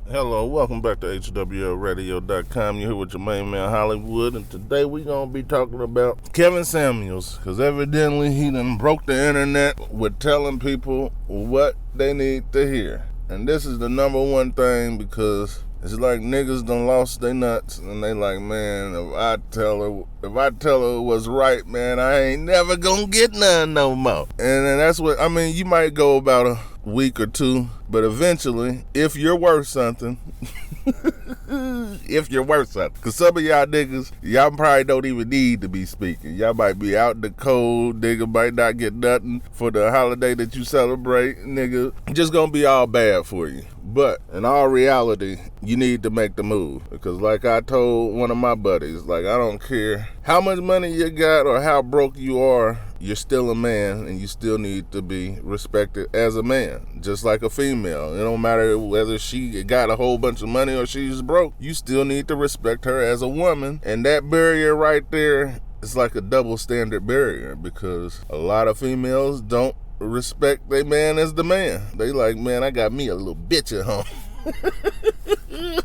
Hello, welcome back to HWLRADIO.COM. You're here with your main man Hollywood, and today we gonna be talking about Kevin Samuels, because evidently he done broke the internet with telling people what they need to hear. And this is the number one thing, because it's like niggas done lost their nuts, and they like, man, if I tell her it was right, man, I ain't never gonna get none no more. And then that's what, I mean, you might go about a week or two, but eventually, if you're worth something, if you're worth something, because some of y'all niggas, y'all probably don't even need to be speaking. Y'all might be out in the cold, nigga might not get nothing for the holiday that you celebrate, nigga, just gonna be all bad for you. But in all reality, you need to make the move, because like I told one of my buddies, like, I don't care how much money you got or how broke you are, you're still a man, and you still need to be respected as a man, just like a female. It don't matter whether she got a whole bunch of money or she's broke, you still need to respect her as a woman. And that barrier right there is like a double standard barrier, because a lot of females don't respect their man as the man. They like, man, I got me a little bitch at home.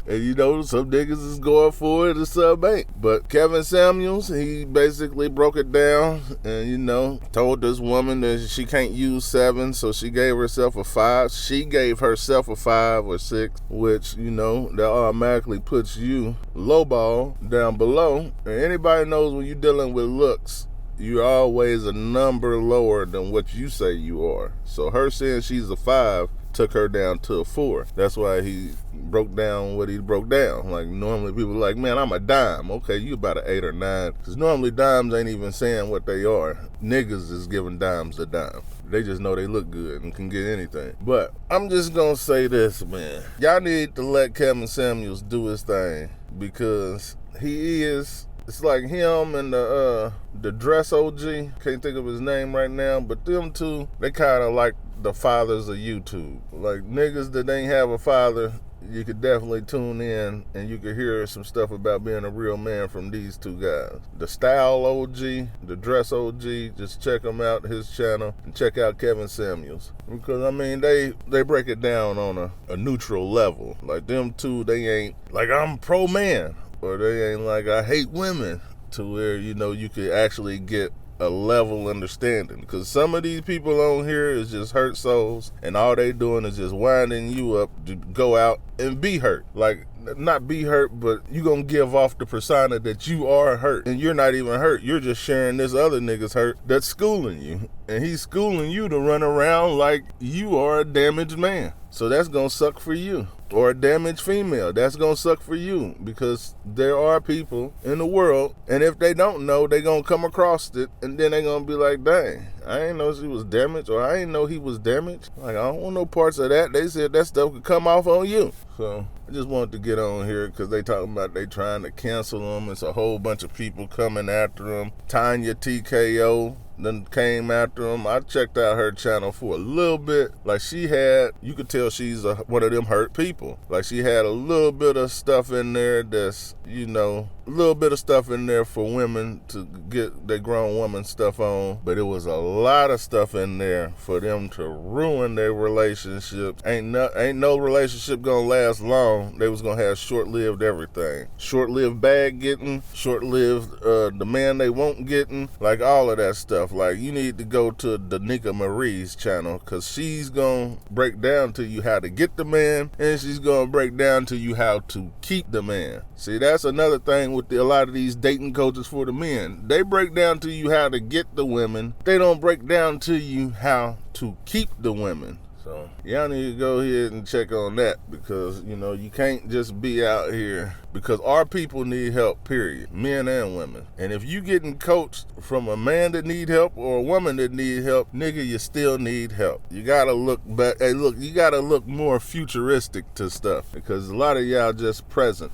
And you know, some niggas is going for it and some ain't. But Kevin Samuels, he basically broke it down and, you know, told this woman that she can't use 7, so she gave herself a 5. She gave herself a 5 or 6, which, you know, that automatically puts you lowball down below. And anybody knows when you're dealing with looks, you're always a number lower than what you say you are. So her saying she's a 5 took her down to a 4. That's why he broke down what he broke down. Like, normally people are like, man, I'm a dime. Okay, you about an 8 or 9. Because normally dimes ain't even saying what they are. Niggas is giving dimes a dime. They just know they look good and can get anything. But I'm just going to say this, man. Y'all need to let Kevin Samuels do his thing, because he is... It's like him and the dress OG. Can't think of his name right now, but them two, they kind of like the fathers of YouTube. Like, niggas that ain't have a father, you could definitely tune in and you could hear some stuff about being a real man from these two guys. The style OG, the dress OG, just check him out, his channel, and check out Kevin Samuels. Because, I mean, they break it down on a neutral level. Like, them two, they ain't like, I'm pro-man. Or they ain't like, I hate women, to where, you know, you could actually get a level understanding. Because some of these people on here is just hurt souls, and all they doing is just winding you up to go out and be hurt. Like, not be hurt, but you gonna give off the persona that you are hurt, and you're not even hurt. You're just sharing this other nigga's hurt that's schooling you, and he's schooling you to run around like you are a damaged man. So that's gonna suck for you. Or a damaged female, that's gonna suck for you, because there are people in the world, and if they don't know, they gonna come across it, and then they gonna be like, dang, I ain't know she was damaged, or I ain't know he was damaged. Like, I don't want no parts of that. They said that stuff could come off on you. So I just wanted to get on here, because they talking about they trying to cancel him. It's a whole bunch of people coming after him. Tanya TKO then came after him. I checked out her channel for a little bit. Like, she had, you could tell she's one of them hurt people. Like, she had a little bit of stuff in there that's, you know, a little bit of stuff in there for women to get their grown woman stuff on. But it was a lot of stuff in there for them to ruin their relationship. Ain't no relationship gonna last long. They was gonna have short-lived everything. Short-lived bag getting, short-lived the man they won't getting, like all of that stuff. Like, you need to go to Danica Marie's channel, because she's gonna break down to you how to get the man, and she's gonna break down to you how to keep the man. See, that's another thing with a lot of these dating coaches for the men. They break down to you how to get the women. They don't break down to you how to keep the women. So y'all need to go ahead and check on that, because, you know, you can't just be out here, because our people need help, period, men and women. And if you getting coached from a man that need help or a woman that need help, nigga, you still need help. You gotta look back. Hey, look, you gotta look more futuristic to stuff, because a lot of y'all just present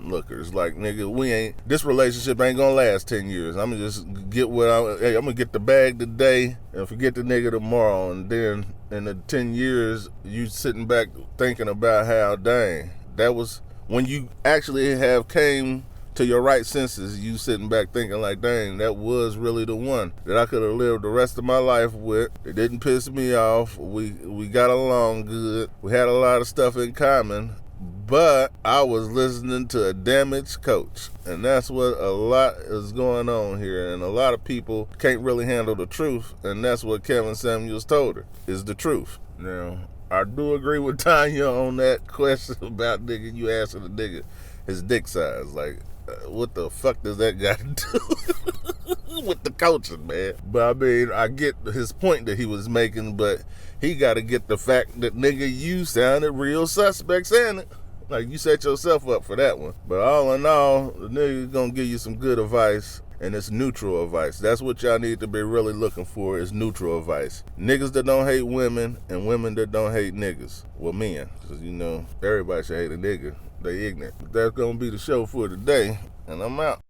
lookers. Like, nigga, this relationship ain't gonna last 10 years. I'm gonna just get I'm gonna get the bag today and forget the nigga tomorrow. And then in the 10 years, you sitting back thinking about how, dang, that was when you actually have came to your right senses. You sitting back thinking like, dang, that was really the one that I could have lived the rest of my life with. It didn't piss me off. We got along good. We had a lot of stuff in common. But I was listening to a damaged coach. And that's what a lot is going on here. And a lot of people can't really handle the truth. And that's what Kevin Samuels told her, is the truth. Now, I do agree with Tanya on that question about nigga, you asking a nigga his dick size. Like, what the fuck does that got to do with the coaching, man? But I mean, I get his point that he was making, but he got to get the fact that, nigga, you sounded real suspect saying it. Like, you set yourself up for that one. But all in all, the nigga's gonna give you some good advice, and it's neutral advice. That's what y'all need to be really looking for, is neutral advice. Niggas that don't hate women, and women that don't hate niggas. Well, men. Because, you know, everybody should hate a nigga. They ignorant. But that's gonna be the show for today, and I'm out.